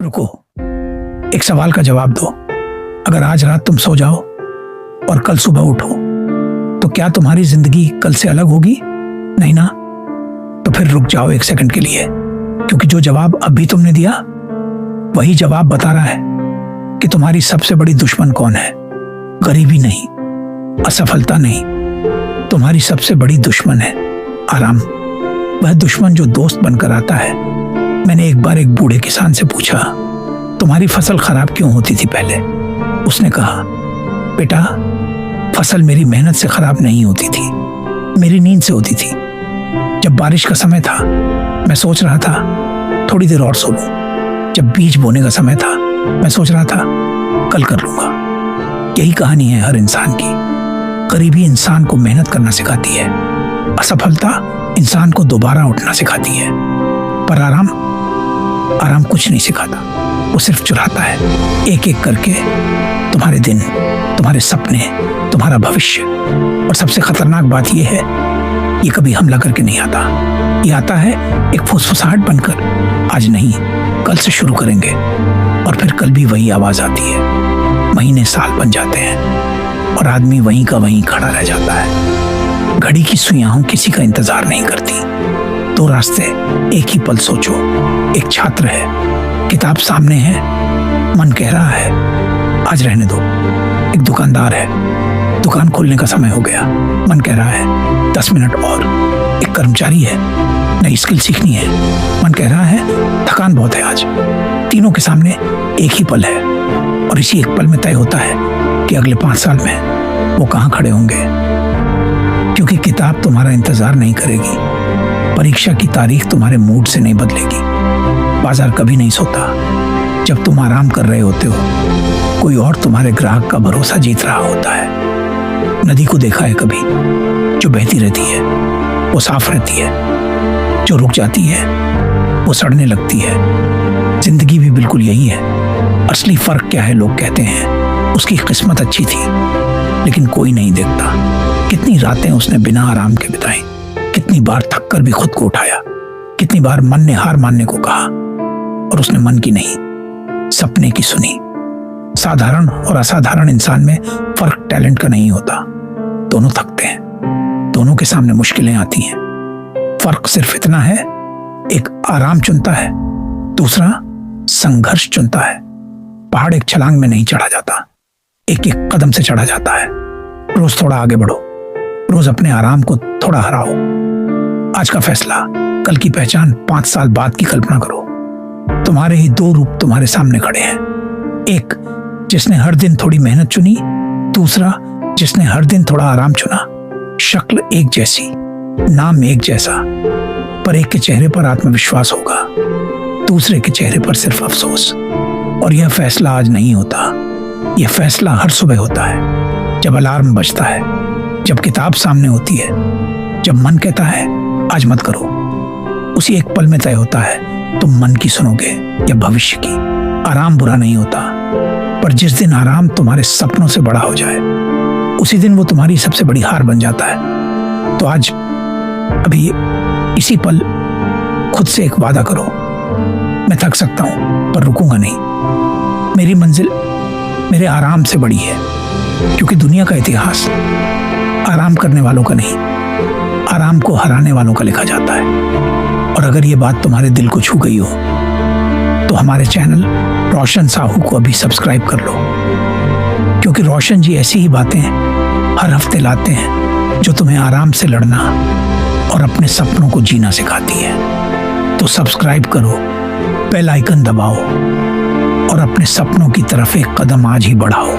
रुको, एक सवाल का जवाब दो। अगर आज रात तुम सो जाओ और कल सुबह उठो तो क्या तुम्हारी जिंदगी कल से अलग होगी? नहीं ना? तो फिर रुक जाओ एक सेकंड के लिए, क्योंकि जो जवाब अभी तुमने दिया वही जवाब बता रहा है कि तुम्हारी सबसे बड़ी दुश्मन कौन है। गरीबी नहीं, असफलता नहीं, तुम्हारी सबसे बड़ी दुश्मन है आराम। वह दुश्मन जो दोस्त बनकर आता है। मैंने एक बार एक बूढ़े किसान से पूछा, तुम्हारी फसल खराब क्यों होती थी पहले? उसने कहा, बेटा, फसल मेरी मेहनत से खराब नहीं होती थी, मेरी नींद से होती थी। जब बारिश का समय था मैं सोच रहा था थोड़ी देर और सो लूं। जब बीज बोने का समय था मैं सोच रहा था कल कर लूंगा। यही कहानी है हर इंसान की। गरीबी इंसान को मेहनत करना सिखाती है, असफलता इंसान को दोबारा उठना सिखाती है, पर आराम कुछ नहीं सिखाता। वो सिर्फ चुराता है एक एक करके तुम्हारे दिन, तुम्हारे सपने, तुम्हारा भविष्य। और सबसे खतरनाक बात यह है, ये कभी हमला करके नहीं आता। ये आता है एक फुसफुसाहट बनकर, आज नहीं कल से शुरू करेंगे। और फिर कल भी वही आवाज आती है। महीने साल बन जाते हैं और आदमी वहीं का वहीं खड़ा रह जाता है। घड़ी की सुइयां किसी का इंतजार नहीं करती। दो रास्ते, एक ही पल सोचो। एक छात्र है, किताब सामने है, मन कह रहा है आज रहने दो। एक दुकानदार है, दुकान खोलने का समय हो गया, मन कह रहा है 10 मिनट और। एक कर्मचारी है, नई स्किल सीखनी है, मन कह रहा है थकान बहुत है आज। तीनों के सामने एक ही पल है और इसी एक पल में तय होता है कि अगले 5 साल में वो कहाँ खड़े होंगे। क्योंकि किताब तुम्हारा इंतजार नहीं करेगी, परीक्षा की तारीख तुम्हारे मूड से नहीं बदलेगी, बाजार कभी नहीं सोता। जब तुम आराम कर रहे होते हो, कोई और तुम्हारे ग्राहक का भरोसा जीत रहा होता है। नदी को देखा है कभी? जो बहती रहती है वो साफ रहती है, जो रुक जाती है वो सड़ने लगती है। जिंदगी भी बिल्कुल यही है। असली फर्क क्या है? लोग कहते हैं उसकी किस्मत अच्छी थी, लेकिन कोई नहीं देखता कितनी रातें उसने बिना आराम के बिताई, कितनी बार थक कर भी खुद को उठाया, कितनी बार मन ने हार मानने को कहा और उसने मन की नहीं, सपने की सुनी। साधारण और असाधारण इंसान में फर्क टैलेंट का नहीं होता। दोनों थकते हैं, दोनों के सामने मुश्किलें आती हैं। फर्क सिर्फ इतना है, एक आराम चुनता है, दूसरा संघर्ष चुनता है। पहाड़ एक छलांग में नहीं चढ़ा जाता, एक एक कदम से चढ़ा जाता है। रोज थोड़ा आगे बढ़ो, रोज अपने आराम को थोड़ा हराओ। आज का फैसला, कल की पहचान, 5 साल बाद की कल्पना करो। तुम्हारे ही 2 रूप तुम्हारे सामने खड़े हैं। एक जिसने हर दिन थोड़ी मेहनत चुनी, दूसरा जिसने हर दिन थोड़ा आराम चुना। शक्ल एक जैसी, नाम एक जैसा, पर एक के चेहरे पर आत्मविश्वास होगा, दूसरे के चेहरे पर सिर्फ अफसोस। और यह फैसला आज नहीं होता, यह फैसला हर सुबह होता है। जब अलार्म बजता है, जब किताब सामने होती है, जब मन कहता है आज मत करो, उसी एक पल में तय होता है तुम मन की सुनोगे या भविष्य की। आराम बुरा नहीं होता, पर जिस दिन आराम तुम्हारे सपनों से बड़ा हो जाए, उसी दिन वो तुम्हारी सबसे बड़ी हार बन जाता है। तो आज अभी इसी पल खुद से एक वादा करो, मैं थक सकता हूं पर रुकूंगा नहीं। मेरी मंजिल मेरे आराम से बड़ी है, क्योंकि दुनिया का इतिहास आराम करने वालों का नहीं, आराम को हराने वालों का लिखा जाता है। और अगर ये बात तुम्हारे दिल को छू गई हो तो हमारे चैनल रोशन साहू को अभी सब्सक्राइब कर लो, क्योंकि रोशन जी ऐसी ही बातें हर हफ्ते लाते हैं जो तुम्हें आराम से लड़ना और अपने सपनों को जीना सिखाती है। तो सब्सक्राइब करो, बेल आइकन दबाओ और अपने सपनों की तरफ एक कदम आज ही बढ़ाओ।